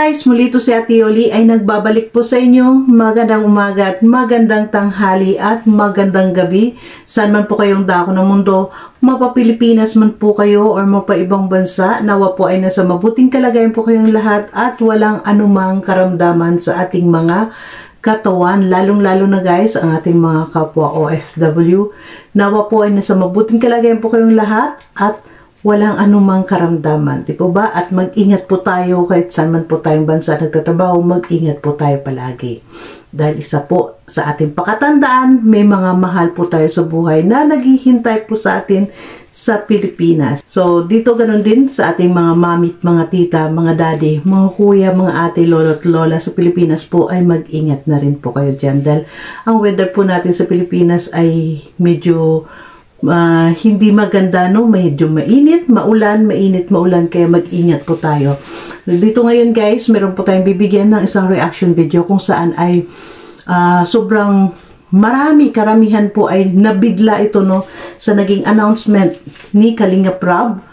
guys, muli ito si Ate Yoli ay nagbabalik po sa inyo. Magandang umaga at magandang tanghali at magandang gabi. Saan man po kayong dako ng mundo, mapa Pilipinas man po kayo or mapa ibang bansa, nawa po ay nasa mabuting kalagayan po kayong lahat at walang anumang karamdaman sa ating mga katawan, lalong-lalo na guys, ang ating mga kapwa OFW. Nawa po ay nasa mabuting kalagayan po kayong lahat at walang anumang karamdaman, di po ba? At mag-ingat po tayo kahit saan man po tayong bansa nagtatrabaho, mag-ingat po tayo palagi. Dahil isa po sa ating pakatandaan, may mga mahal po tayo sa buhay na naghihintay po sa atin sa Pilipinas. So, dito ganun din sa ating mga mamit, mga tita, mga daddy, mga kuya, mga ate, lolo at lola sa Pilipinas po ay mag-ingat na rin po kayo dyan. Dahil ang weather po natin sa Pilipinas ay medyo hindi maganda, no? Medyo mainit, maulan, kaya mag-ingat po tayo. Dito ngayon guys, meron po tayong bibigyan ng isang reaction video kung saan ay sobrang karamihan po ay nabigla ito, no, sa naging announcement ni Kalinga Prab.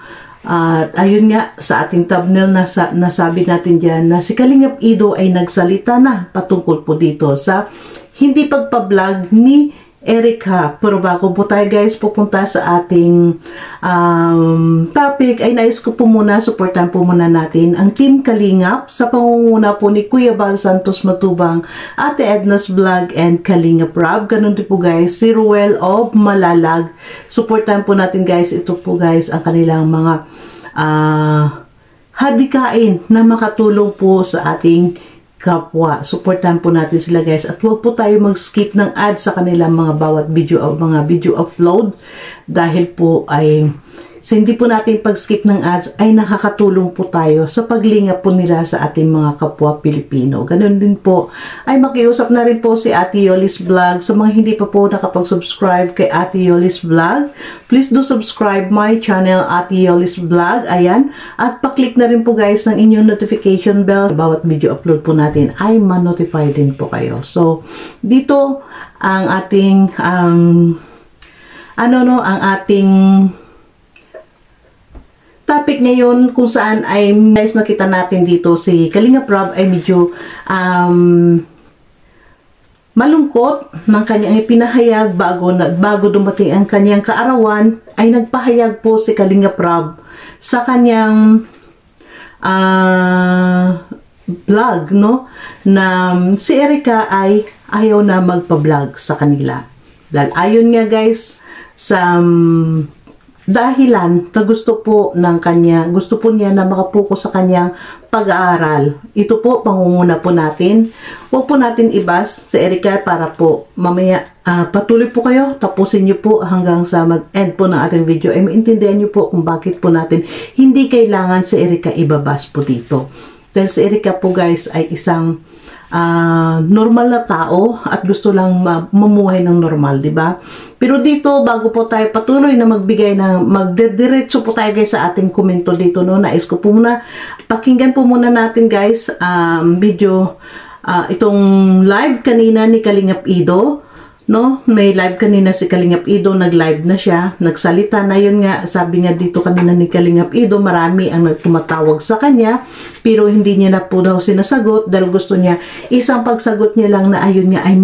At ayun nga, sa ating thumbnail nasabi natin dyan na si Kalingap Ido ay nagsalita na patungkol po dito sa hindi pagpa-vlog ni Erica. Pero bago po tayo guys pupunta sa ating topic, ay nais ko po muna, supportan po muna natin ang Team Kalingap sa pangunguna po ni Kuya Bal Santos Matubang, Ate Edna's Vlog and Kalingap Rob. Ganun din po guys, si Ruel of Malalag. Supportan po natin guys, ito po guys ang kanilang mga hadikain na makatulong po sa ating kapwa. Supportan po natin sila guys at huwag po tayo mag-skip ng ads sa kanilang mga bawat video upload dahil po ay sa hindi po natin pag-skip ng ads ay nakakatulong po tayo sa paglingap po nila sa ating mga kapwa Pilipino. Ganun din po ay makiusap na rin po si Ate Yoli's Vlog. Sa mga hindi pa po nakapag-subscribe kay Ate Yoli's Vlog, please do subscribe my channel Ate Yoli's Vlog. Ayan. At paklik na rin po guys ng inyong notification bell. Bawat video upload po natin ay ma-notify din po kayo. So, dito ang ating ang ating topic ngayon kung saan ay guys nakita natin dito si Kalinga Prab ay medyo malungkot ng kanyang ipinahayag bago dumating ang kanyang kaarawan ay nagpahayag po si Kalinga Prab sa kanyang vlog, no, na si Erica ay ayaw na magpa-vlog sa kanila. Dahil ayon nga guys sa dahilan na gusto po niya na makapokus sa kanyang pag-aaral. Ito po, pangunguna po natin. Huwag po natin ibas sa Erica para po mamaya patuloy po kayo, tapusin niyo po hanggang sa mag-end po ng ating video ay maintindihan niyo po kung bakit po natin hindi kailangan si Erica ibabas po dito. Dahil si Erica po guys ay isang normal na tao at gusto lang mamuhay ng normal, di ba? Pero dito, bago po tayo patuloy na magdiretso po tayo guys sa ating komento dito, no, nais ko po muna, pakinggan po muna natin guys, video, itong live kanina ni Kalingap Ido, no? May live kanina si Kalingap Ido, nag-live na siya, nagsalita na yun nga, sabi nga dito kanina ni Kalingap Ido, marami ang tumatawag sa kanya, pero hindi niya na po daw sinasagot dahil gusto niya, isang pagsagot niya lang na ayun nga ay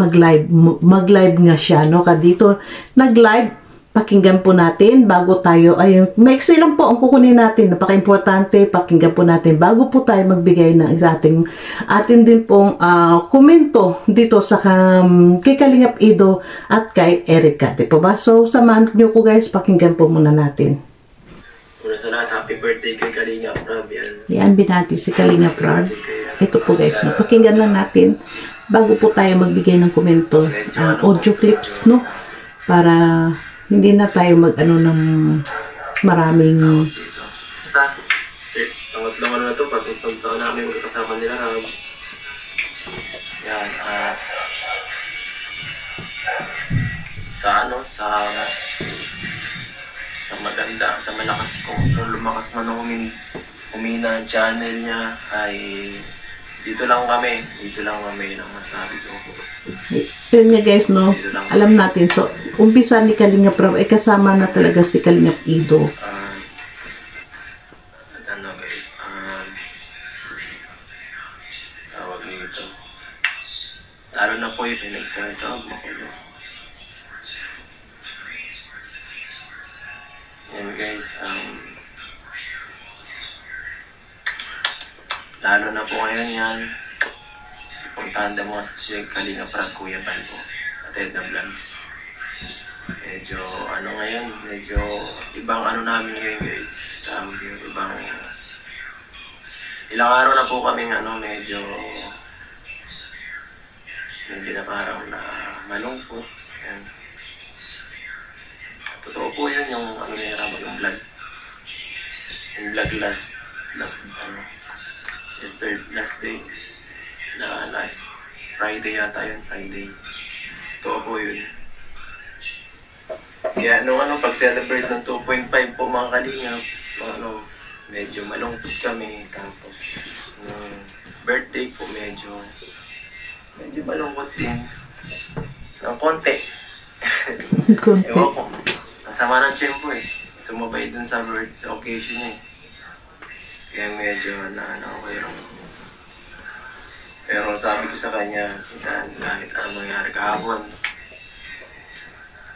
mag-live nga siya, no? Dito, nag-live, pakinggan po natin bago tayo, ayun, maiksi lang po ang kukunin natin, napaka-importante, pakinggan po natin bago po tayo magbigay ng atin din pong komento dito sa kay Kalingap Ido at kay Erica, di po ba? So, samahan niyo ko guys, pakinggan po muna natin. Una sa lahat, happy birthday kay Kalingap Prab. Yan, binati si Kalingap Prab. Ito po guys, no? Pakinggan lang natin bago po tayo magbigay ng komento, audio clips, no? Para hindi na tayo mag-ano ng maraming basta, pangatlong ano na ito, pagtutong taon namin magkakasama nila. Yan, sa maganda, sa malakas, kung lumakas man ang umina ang channel niya, ay dito lang kami ang masabi ko. Yun nga guys, no, alam natin, so umpisa ni Kalingap Prab ay kasama na talaga si Kalingap Ido. guys, lalo na po ngayon yan, puntahan na mo si Kalinga Prab, Kuya Bal po, at Edna Vlogs. Medyo, ngayon, medyo ibang namin ngayon guys. Ibang, ilang araw na po kaming medyo na parang na malungkot. Yan. Totoo po yun yung yung vlog. Yung vlog last day. Last Friday yata yun, Friday. Totoo po yun. Kaya pag-celebrate ng 2.5 po mga kalingap, medyo malungkot kami. Tapos, birthday po medyo malungkot din. Ng konti. Ewan ko. Ang sama ng tiyempo eh. Sumabay dun sa occasion niya eh. Kaya medyo pero sabi ko sa kanya, minsan kahit anong mangyari kahapon,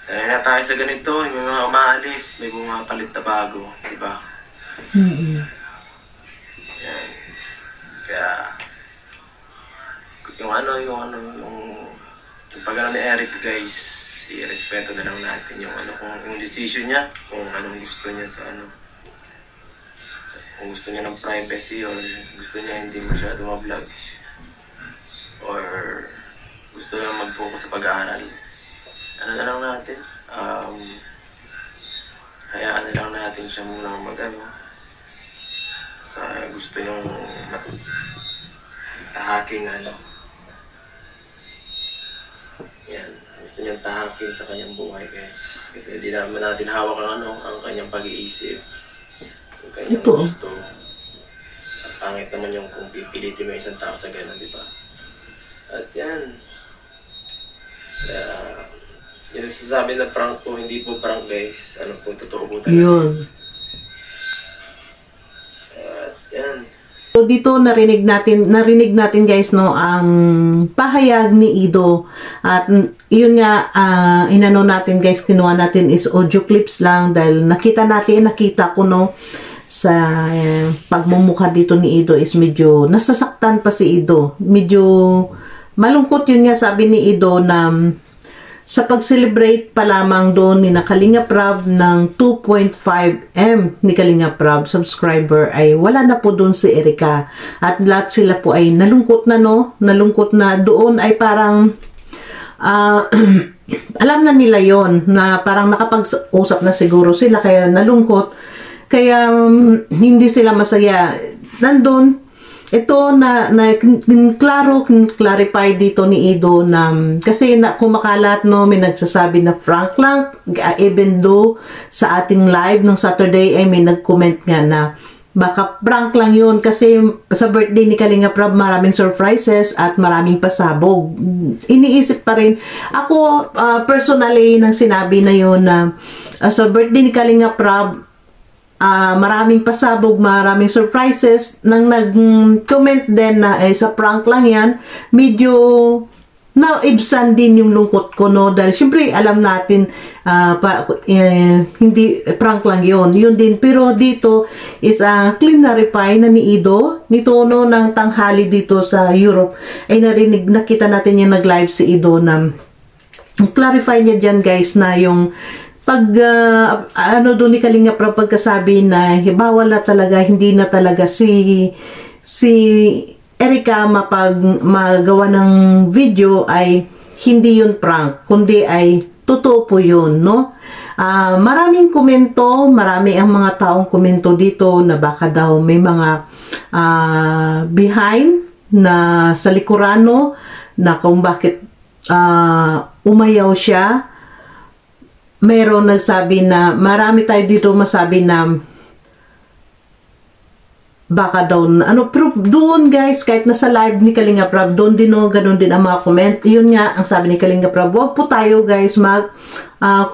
sanay na tayo sa ganito, may mga umaalis, may bumapalit na bago, di ba? Yan. Kaya, yung pag ni Eric guys, i-respeto na lang natin yung decision niya, kung anong gusto niya sa kung gusto niya ng privacy or gusto niya hindi masyado ma-vlog or gusto niya mag-focus sa pag-aaral. Na lang natin, hayaan na lang natin siya muna sa gusto niyong tahaking yan, gusto niyang tahakin sa kanyang buhay guys, kasi hindi naman natin hawak ang kanyang pag-iisip, yung kanyang gusto. At pangit naman yung kung pipilitin mo isang tao sa gano'n, di ba? At yan, yung sasabi na prank po, hindi po prank guys. Po, totoo po talaga. Yun. At yan. So dito narinig natin guys ang pahayag ni Ido. At yun nga, natin guys, kinuha natin is audio clips lang dahil nakita ko sa pagmumukha dito ni Ido is medyo nasasaktan pa si Ido. Medyo malungkot yun nga, sabi ni Ido na sa pag-celebrate pa lamang doon ni Kalinga Prab ng 2.5M ni Kalinga Prab subscriber ay wala na po doon si Erica. At lahat sila po ay nalungkot na nalungkot na doon ay parang alam na nila yon na parang nakapag-usap na siguro sila kaya nalungkot. Kaya hindi sila masaya. Nandun ito clarify dito ni Ido na kasi kumakalat may nagsasabi na prank lang, even though sa ating live ng Saturday ay may nag-comment nga na baka prank lang yun kasi sa birthday ni Kalinga Prab maraming surprises at maraming pasabog. Iniisip pa rin ako personally nang sinabi na yun na sa birthday ni Kalinga Prab maraming pasabog, maraming surprises. Nang nag-comment din na sa prank lang yan, medyo naibsan din yung lungkot ko dahil syempre alam natin hindi prank lang yun din, pero dito is clarify na ni Ido nito ng tanghali dito sa Europe ay nakita natin yung nag-live si Ido na clarify niya dyan guys na yung pag doon ni Kalinga Prab pagkasabi na bawal na talaga, hindi na talaga si Erica magawa ng video ay hindi yun prank, kundi ay totoo po yun, maraming komento, marami ang mga taong komento dito na baka daw may mga behind na sa likurano na kung bakit umayaw siya. Mayroon nagsabi na, marami tayo dito masabi na baka daw, pero doon guys, kahit nasa live ni Kalinga Prab, doon din ganun din ang mga comment. Yun nga, ang sabi ni Kalinga Prab, wag po tayo guys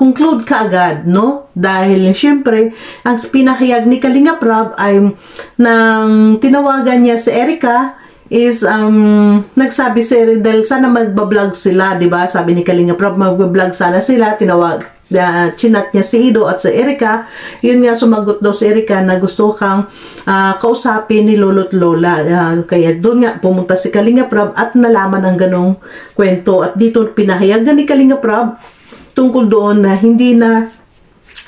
conclude kaagad, Dahil syempre, ang pinahayag ni Kalinga Prab ay nang tinawagan niya si Erica, is nagsabi si dahil sana magbablog sila, 'di ba? Sabi ni Kalinga Prab magbablog sana sila, chinat niya si Ido at si Erica. Yun nga, sumagot daw si Erica na gusto kang kausapin ni Lolo't Lola. Kaya doon nga pumunta si Kalinga Prab at nalaman ang ganong kwento, at dito pinahayagan ni Kalinga Prab tungkol doon na hindi na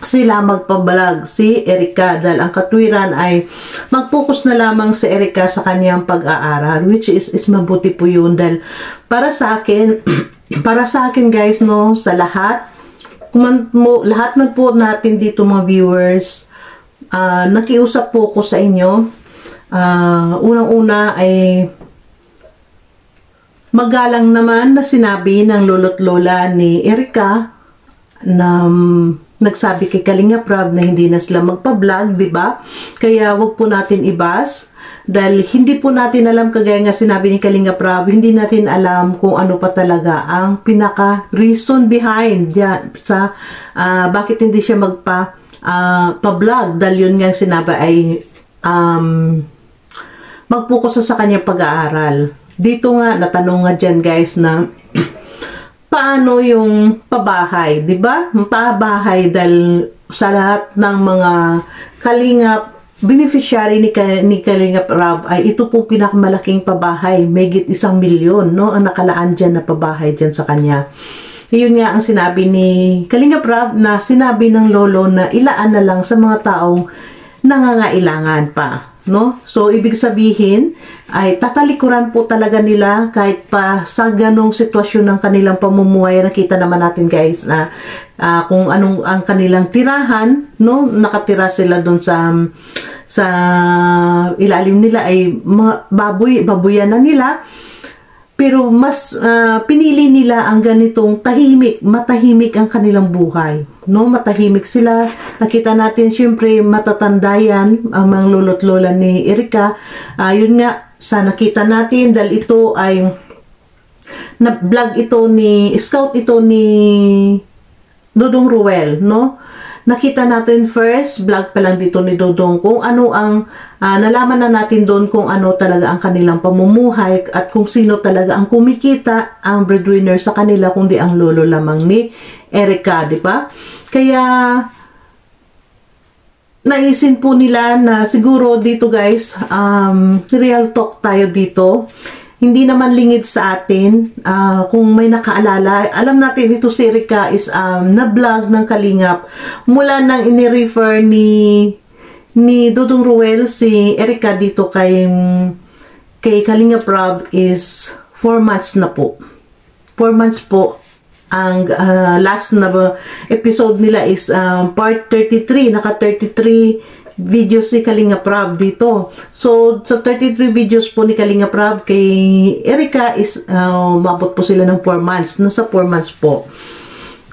sila magpabalag si Erica, dahil ang katwiran ay mag-focus na lamang si Erica sa kanyang pag-aaral, which is mabuti po yun. Dahil para sa akin para sa akin guys, no, sa lahat man po natin dito mga viewers, nakiusap po ko sa inyo. Unang-una ay magalang naman na sinabi ng lolo't lola ni Erica na nagsabi kay Kalinga Prab na hindi na sila magpa-vlog, di ba? Kaya wag po natin ibas, dahil hindi po natin alam, kagaya nga sinabi ni Kalinga Prab, hindi natin alam kung ano pa talaga ang pinaka-reason behind yan, sa bakit hindi siya pa-vlog, dahil yun nga sinabi ay mag-focus sa kanyang pag-aaral. Dito nga, natanong nga dyan guys na paano yung pabahay, di ba? Pabahay, dahil sa lahat ng mga kalingap, beneficiary ni Kalinga Prab ay ito po pinakamalaking pabahay, megit 1 milyon, no? Ang nakalaan dyan na pabahay dyan sa kanya. Yun nga ang sinabi ni Kalinga Prab, na sinabi ng lolo na ilaan na lang sa mga taong nangangailangan pa, no? So ibig sabihin ay tatalikuran po talaga nila kahit pa sa ganong sitwasyon ng kanilang pamumuhay. Nakita naman natin guys na kung anong ang kanilang tirahan, no? Nakatira sila doon sa ilalim nila ay mga babuyan na nila. Pero mas pinili nila ang ganitong matahimik ang kanilang buhay, no? Matahimik sila. Nakita natin syempre matatanda yan ang mga lolo't lola ni Erica. Yun nga, sa nakita natin, dahil ito ay na-vlog ito ni scout ito ni Dodong Ruel, no? Nakita natin first, vlog pa lang dito ni Dodong, kung ano ang nalaman na natin doon kung ano talaga ang kanilang pamumuhay at kung sino talaga ang kumikita, ang breadwinner sa kanila, kundi ang lolo lamang ni Erica, di ba? Kaya naisin po nila na siguro dito guys, real talk tayo dito. Hindi naman lingid sa atin. Kung may nakaalala, alam natin ito si Erica is na-vlog ng Kalingap. Mula nang ini-refer ni Dodong Ruel si Erica dito kay Kalinga Prab is 4 months na po. 4 months po. Ang last na episode nila is part 33. Naka 33 videos si Kalinga Prab dito. So, sa 33 videos po ni Kalinga Prab kay Erica is mabot po sila ng 4 months. Nasa 4 months po.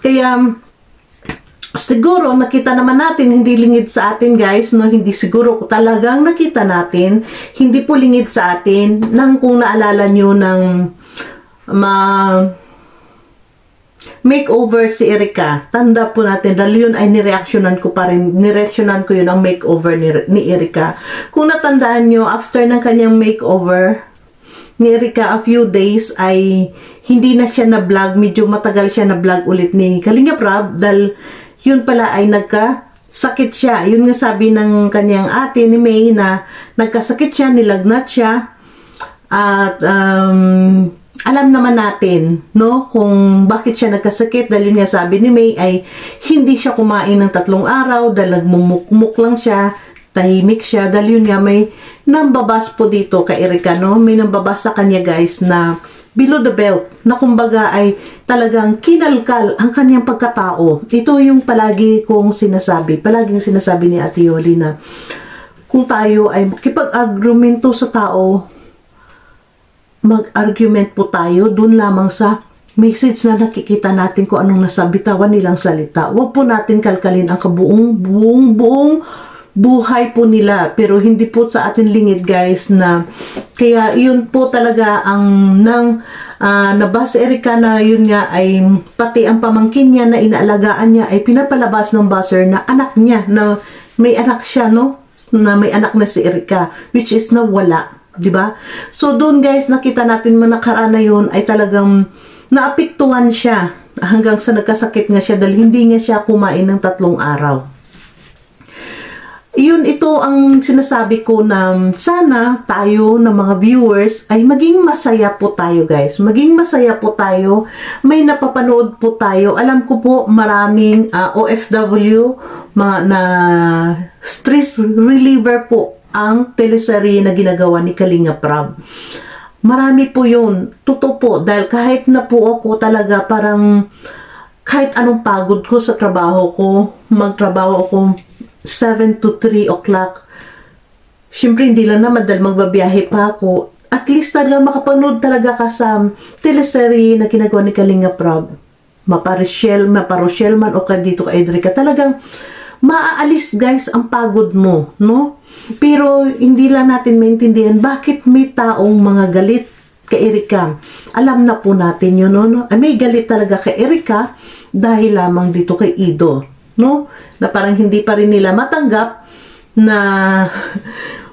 Kaya, siguro, nakita naman natin, hindi lingid sa atin guys, no? Hindi siguro talagang nakita natin, hindi po lingid sa atin, nang kung naalala nyo ng makeover si Erica. Tanda po natin, dahil yun ay nireaksyonan ko pa rin. Nireaksyonan ko yun ang makeover ni Erica. Kung natandaan nyo, after ng kanyang makeover ni Erica, a few days ay hindi na siya na-vlog. Medyo matagal siya na-vlog ulit ni Kalinga Prab dahil yun pala ay nagkasakit siya. Yun nga sabi ng kanyang ate ni May na nagkasakit siya, nilagnat siya. At alam naman natin, no, kung bakit siya nagkasakit, dahil yun nga sabi ni May ay hindi siya kumain ng 3 araw dahil nagmumukmuk lang siya, tahimik siya, dahil yun nga may nambabas po dito kay Erica, no? May nambabas sa kanya guys na below the belt, na kumbaga ay talagang kinalkal ang kanyang pagkatao. Ito yung palaging sinasabi ni Ate Yoli na kung tayo ay makipag-argumento sa tao, mag-argument po tayo dun lamang sa message na nakikita natin kung anong nasa bitawan nilang salita. Huwag po natin kalkalin ang buong buhay po nila. Pero hindi po sa atin lingid guys na kaya yun po talaga ang nabasa Erica na yun nga ay pati ang pamangkin niya na inaalagaan niya ay pinapalabas ng buzzer na anak niya, na may anak siya, no? Na may anak na si Erica, which is nawala. 'di ba? So doon guys, nakita natin nakaraan na yun ay talagang naapektuhan siya hanggang sa nagkasakit nga siya dahil hindi nga siya kumain ng 3 araw. Ito ang sinasabi ko na sana tayo na mga viewers ay maging masaya po tayo guys. Maging masaya po tayo. May napapanood po tayo. Alam ko po maraming OFW na stress reliever po ang teleserye na ginagawa ni Kalinga Prab. Marami po yun. Totoo po. Dahil kahit na po ako talaga parang kahit anong pagod ko sa trabaho ko, magtrabaho ako 7 to 3 o'clock. Siyempre, hindi lang naman dahil magbabiyahe pa ako. At least talaga makapanood talaga ka sa teleserye na ginagawa ni Kalinga Prab. Maparosyel man o ka dito ka Edrica. Talagang maaalis guys ang pagod mo, no? Pero hindi lang natin maintindihan bakit may taong mga galit kay Erika. Alam na po natin yun, no? May galit talaga kay Erika dahil lamang dito kay Ido, no? Na parang hindi pa rin nila matanggap na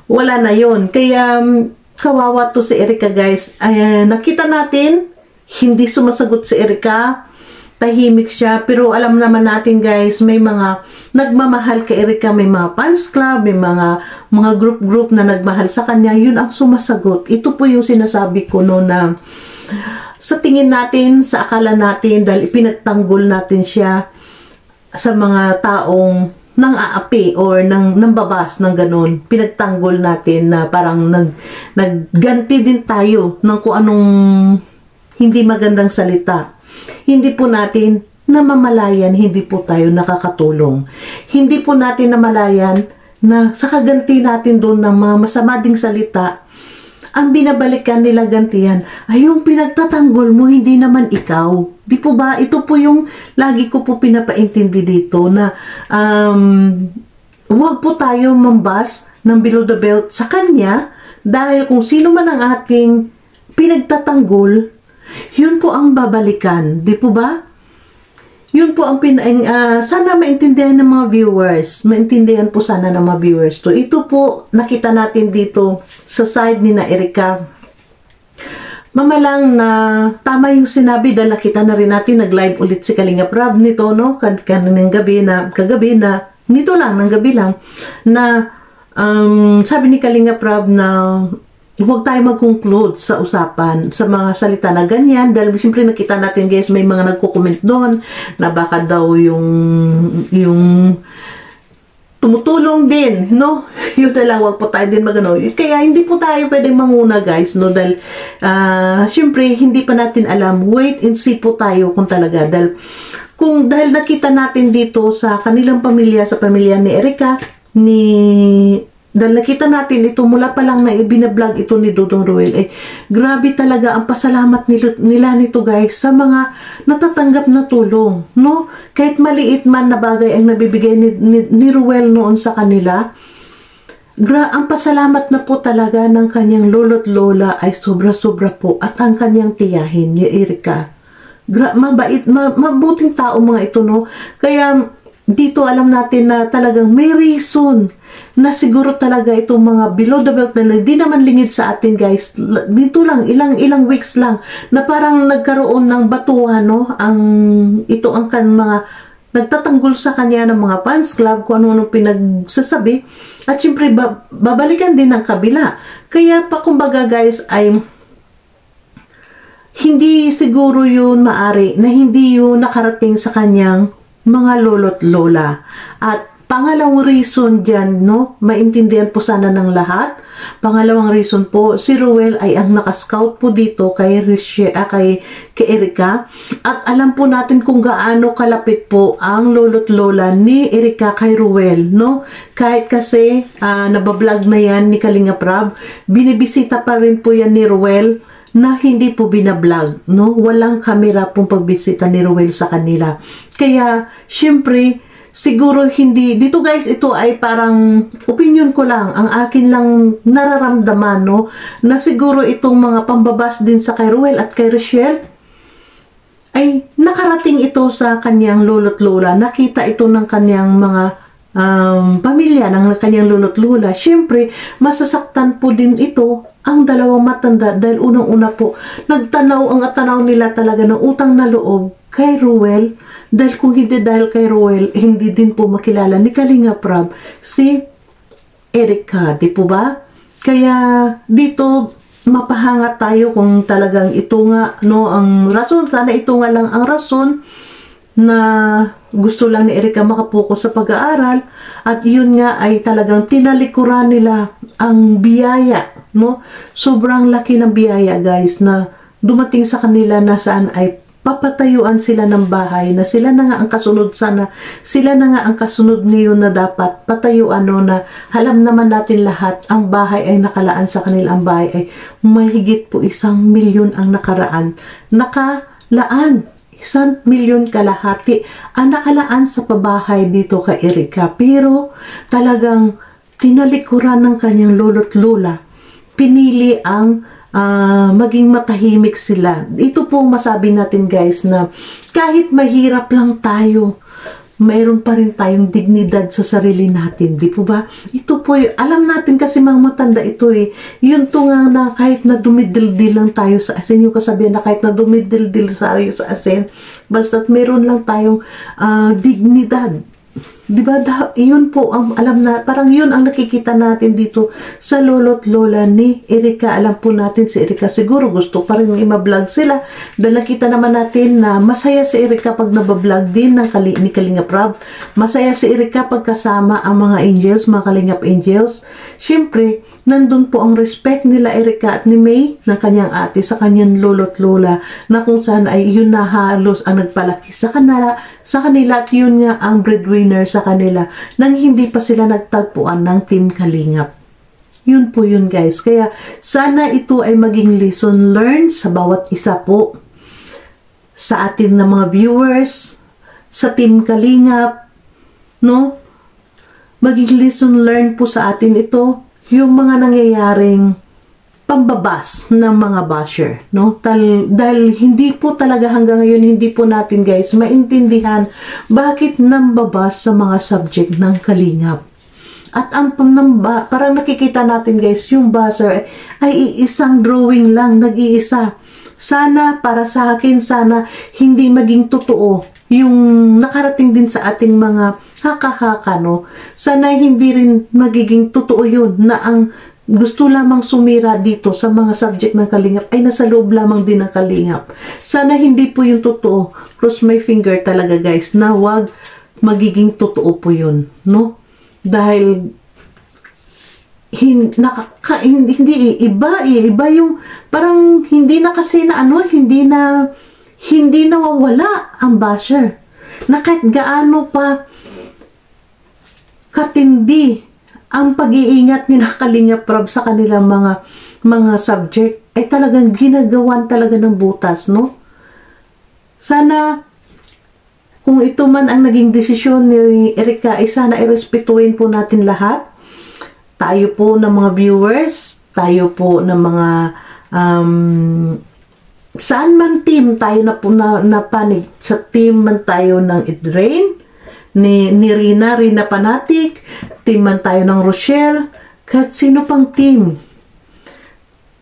wala na yon. Kaya kawawa to si Erika guys. Nakita natin hindi sumasagot si Erika, tahimik siya, pero alam naman natin guys, may mga nagmamahal kay Erika, may mga fans club, may mga group na nagmahal sa kanya, yun ang sumasagot. Ito po yung sinasabi ko no, na sa tingin natin, sa akala natin, dahil ipinagtanggol natin siya sa mga taong nang aapi or nang babas ng ganun, pinagtanggol natin na parang nagganti din tayo ng kung anong hindi magandang salita. Hindi po natin namamalayan, hindi po tayo nakakatulong. Hindi po natin namalayan na sa kaganti natin doon ng mga masama ding salita, ang binabalikan nila gantihan ay yung pinagtatanggol mo, hindi naman ikaw. Di po ba? Ito po yung lagi ko po pinapaintindi dito na huwag po tayo mambas ng below the belt sa kanya dahil kung sino man ang ating pinagtatanggol, yun po ang babalikan. Di po ba? Yun po ang sana maintindihan ng mga viewers. Maintindihan po sana ng mga viewers to. Ito po nakita natin dito sa side ni na Erika. Mamalang na tama yung sinabi dahil nakita na rin natin nag-live ulit si Kalinga Prab nito, no? Kagabi na nito lang, ng gabi lang na sabi ni Kalinga Prab na huwag tayo mag-conclude sa usapan, sa mga salita na ganyan, dahil siyempre nakita natin guys, may mga nagko-comment doon na baka daw yung tumutulong din, no? Yun na lang, huwag po tayo din magano. Kaya hindi po tayo pwedeng manguna guys, no? Dahil siyempre hindi pa natin alam, wait and see po tayo kung talaga, dahil nakita natin dito sa kanilang pamilya, sa pamilya ni Erika, dahil nakita natin ito mula pa lang na ibinablog ito ni Dodong Ruel, grabe talaga ang pasalamat nila nito guys sa mga natatanggap na tulong, no? Kahit maliit man na bagay ang nabibigay ni Ruel noon sa kanila, ang pasalamat na po talaga ng kanyang lolo't lola ay sobra-sobra po, at ang kanyang tiyahin ni Erika. Mabait, mabuting tao mga ito, no? Kaya dito alam natin na talagang may reason na siguro talaga itong mga below the belt na hindi naman lingid sa atin guys. Dito lang, ilang weeks lang na parang nagkaroon ng batuhan, no? Ang mga nagtatanggol sa kanya ng mga fans club kung ano pinagsasabi, at syempre babalikan din ng kabila. Kaya pa kumbaga guys ay hindi siguro yun maari na hindi yun nakarating sa kanyang mga lolo't lola. At pangalawang reason dyan, no, maintindihan po sana ng lahat. Pangalawang reason po, si Ruel ay ang nakascout po dito kay Erika. At alam po natin kung gaano kalapit po ang lolo't lola ni Erika kay Ruel, no? Kahit kasi nabablog na yan ni Kalinga Prab, binibisita pa rin po yan ni Ruel na hindi po binablog, no? Walang kamera pong pagbisita ni Ruel sa kanila. Kaya, syempre, siguro hindi, dito guys, ito ay parang opinion ko lang, ang akin lang nararamdaman, no? Na siguro itong mga pambabas din sa kay Ruel at kay Rochelle, ay nakarating ito sa kanyang lolo't lola. Nakita ito ng kanyang mga pamilya, ng kanyang lolo't lola. Syempre, masasaktan po din ito ang dalawang matanda dahil unang-una po, ang tanaw nila talaga ng utang na loob kay Ruel. Dahil kung hindi dahil kay Ruel, hindi din po makilala ni Kalinga Prab si Erica, di po ba? Kaya dito, mapahanga tayo kung talagang ito nga, no, ang rason. Sana ito nga lang ang rason na gusto lang ni Erica makapokus sa pag-aaral, at yun nga ay talagang tinalikuran nila ang biyaya, no? Sobrang laki ng biyaya, guys, na dumating sa kanila na saan ay papatayuan sila ng bahay, na sila na nga ang kasunod sana, sila na nga ang kasunod niyo na dapat patayuan, no, na alam naman natin lahat, ang bahay ay nakalaan sa kanila, ang bahay ay mahigit po 1 milyon ang nakalaan 1 milyon kalahati ang nakalaan sa pabahay dito kay Erica. Pero talagang tinalikuran ng kanyang lolo't lola. Pinili ang maging matahimik sila. Ito po masabi natin, guys, na kahit mahirap lang tayo, mayroon pa rin tayong dignidad sa sarili natin, di po ba? Ito po, alam natin kasi mga matanda ito yun to nga na kahit na dumidildil lang tayo sa asin, yung kasabihan na kahit na dumidildil tayo sa asin, basta't meron lang tayong dignidad. Di ba? Yun po ang alam na, parang yun ang nakikita natin dito sa lolo't lola ni Erica. Alam po natin si Erica siguro gusto pa rin i-vlog sila, dahil nakita naman natin na masaya si Erica pag nabablog din ni Kalinga Prab. Masaya si Erica pag kasama ang mga angels, mga Kalingap angels. Siyempre, nandun po ang respect nila Erica at ni May ng kanyang ate sa kanyang lolo't lola, na kung saan ay yun na halos ang nagpalaki sa kanila at yun nga ang breadwinner sa kanila nang hindi pa sila nagtagpuan ng Team Kalingap. Yun po yun, guys. Kaya sana ito ay maging lesson learned sa bawat isa po, sa atin na mga viewers, sa Team Kalingap, no? Maging lesson learned po sa atin ito, yung mga nangyayaring pambabas ng mga basher, no? Dahil hindi po talaga hanggang ngayon, hindi po natin, guys, maintindihan bakit nambabas sa mga subject ng Kalingap. At ang parang nakikita natin, guys, yung basher ay isang drawing lang, nag-iisa. Sana, para sa akin, sana hindi maging totoo yung nakarating din sa ating mga haka-haka, no? Sana hindi rin magiging totoo yun, na ang gusto lamang sumira dito sa mga subject ng Kalingap ay nasa loob lamang din ng Kalingap. Sana hindi po yung totoo. Cross my finger talaga, guys, na wag magiging totoo po yun, no? Dahil hindi iba yung parang hindi na kasi na hindi nawawala ang basher, na kahit gaano pa katindi ang pag-iingat ni Kalinga Prab sa kanilang mga subject, ay talagang ginagawan talaga ng butas, no? Sana kung ito man ang naging desisyon ni Erica, ay sana irespetuhin po natin lahat. Tayo po ng mga viewers, tayo po ng mga saan man team tayo na po napanig, sa team man tayo ng Idrain, ni Rina Panatic, team man tayo ng Rochelle, kahit sino pang team,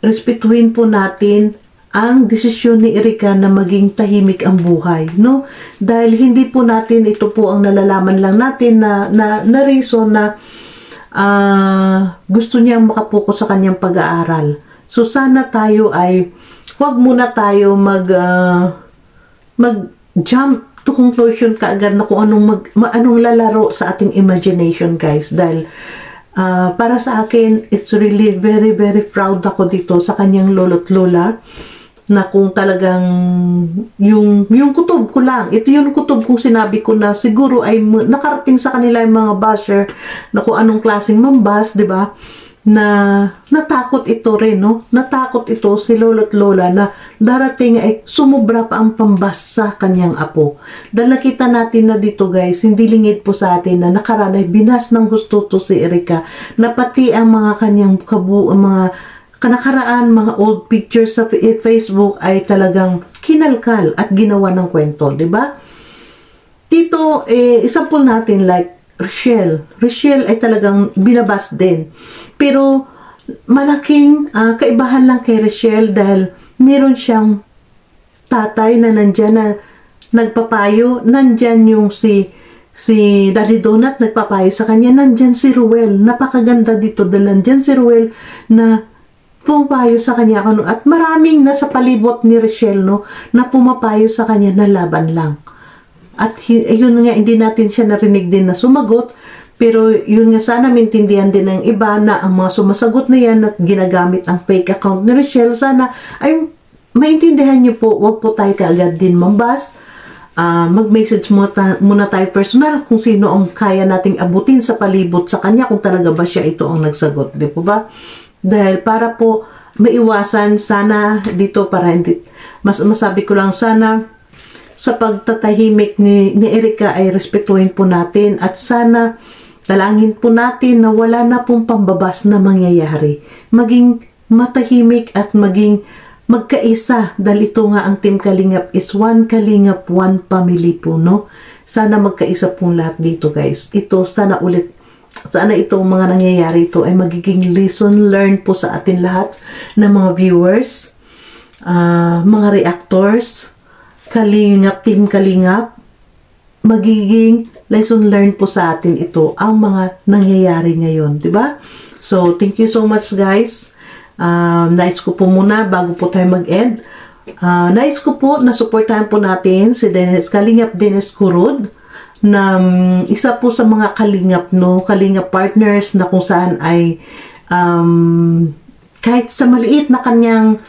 respetuhin po natin ang desisyon ni Erica na maging tahimik ang buhay, no? Dahil hindi po natin, ito po ang nalalaman lang natin na reason na gusto niyang makapokus sa kanyang pag-aaral. So sana tayo ay huwag muna tayo mag-jump to conclusion kaagad na kung anong lalaro sa ating imagination, guys. Dahil para sa akin, it's really very, very proud ako dito sa kanyang lolo't lola, na kung talagang yung kutob ko lang, ito yung kutob kong sinabi ko na siguro ay nakarating sa kanila yung mga basher na kung anong klaseng mambas, di ba? Na natakot ito rin, no? Natakot ito si lolo't lola na darating ay sumubra pa ang pambas sa kanyang apo. Dahil nakita natin na dito, guys, hindi lingid po sa atin na nakaraan ay binas ng husto to si Erica, na pati ang mga kanyang mga kanakaraan, mga old pictures sa Facebook ay talagang kinalkal at ginawa ng kwento, di ba? Dito, example natin like Rochelle ay talagang binabas din. Pero malaking kaibahan lang kay Rachel dahil meron siyang tatay na nandyan na nagpapayo. Nandyan yung si Daddy Donut nagpapayo sa kanya. Nandyan si Ruel. Napakaganda dito dahil nandyan si Ruel na pumapayo sa kanya. At maraming nasa palibot ni Rachel, no, na pumapayo sa kanya na laban lang. At yun nga, hindi natin siya narinig din na sumagot. Pero yun nga, sana maintindihan din ng iba na ang mga sumasagot na yan at ginagamit ang fake account ni Rachel. Sana ay maintindihan niyo po, wag po tayo kaagad din mambas. Mag-message muna tayo personal kung sino ang kaya nating abutin sa palibot sa kanya, kung talaga ba siya ito ang nagsagot. Di po ba? Dahil para po maiwasan sana dito, para hindi, masabi ko lang, sana sa pagtatahimik ni Erica ay respetuhin po natin at sana dalangin po natin na wala na pong pambabas na mangyayari. Maging matahimik at maging magkaisa dahil ito nga ang Team Kalingap is one Kalingap, one family po, no? Sana magkaisa pong lahat dito, guys. Ito, sana itong mga nangyayari ito ay magiging lesson learned po sa atin lahat ng mga viewers, mga reactors, Kalingap, Team Kalingap. Magiging lesson learned po sa atin ito ang mga nangyayari ngayon, di ba? So, thank you so much, guys. Nais ko po muna bago po tayo mag-end. Nais ko po na supportahan po natin si Kalingap Dennis Curod, na isa po sa mga Kalingap, no, Kalingap partners na kung saan ay kahit sa maliit na kanyang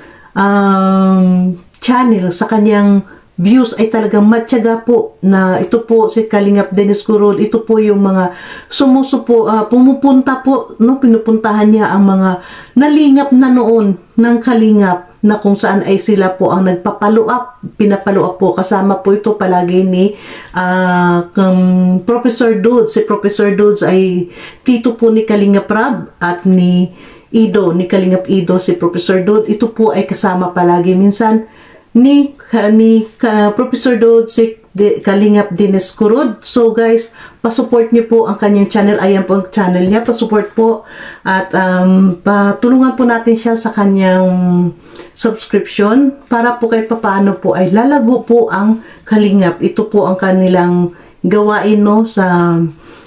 channel, sa kanyang views ay talagang matyaga po na ito po si Kalingap Dennis Curod. Ito po yung mga pumupunta po, no, pinupuntahan niya ang mga nalingap na noon ng Kalingap na kung saan ay sila po ang pinapalo up po. Kasama po ito palagi ni Professor Dudes. Si Professor Dudes ay tito po ni Kalingap Rab at ni Kalingap Ido, si Professor Dudes. Ito po ay kasama palagi minsan ni Professor Dod, si Kalingap Dennis Curod. So guys, pasupport niyo po ang kanyang channel. Ayan po ang channel niya, pasupport po at patulungan po natin siya sa kanyang subscription para po kahit papaano po ay lalago po ang Kalingap. Ito po ang kanilang gawain, no, sa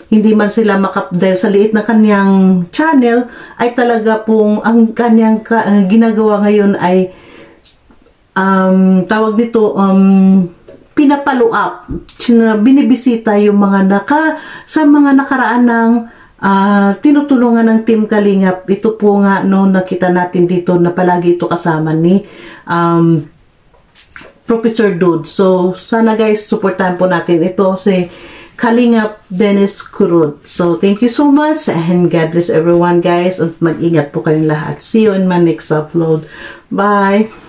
hindi man sila dahil sa liit na kanyang channel ay talaga pong ang kanyang ginagawa ngayon ay tawag dito, pinapalo up, binibisita yung mga sa mga nakaraan ng tinutulungan ng Team Kalingap. Ito po nga, no, nakita natin dito na palagi ito kasama ni Professor Dude. So, sana guys, supportahan po natin ito si Kalingap Dennis Curod. So, thank you so much and God bless everyone, guys. At mag-ingat po kayong lahat. See you in my next upload. Bye!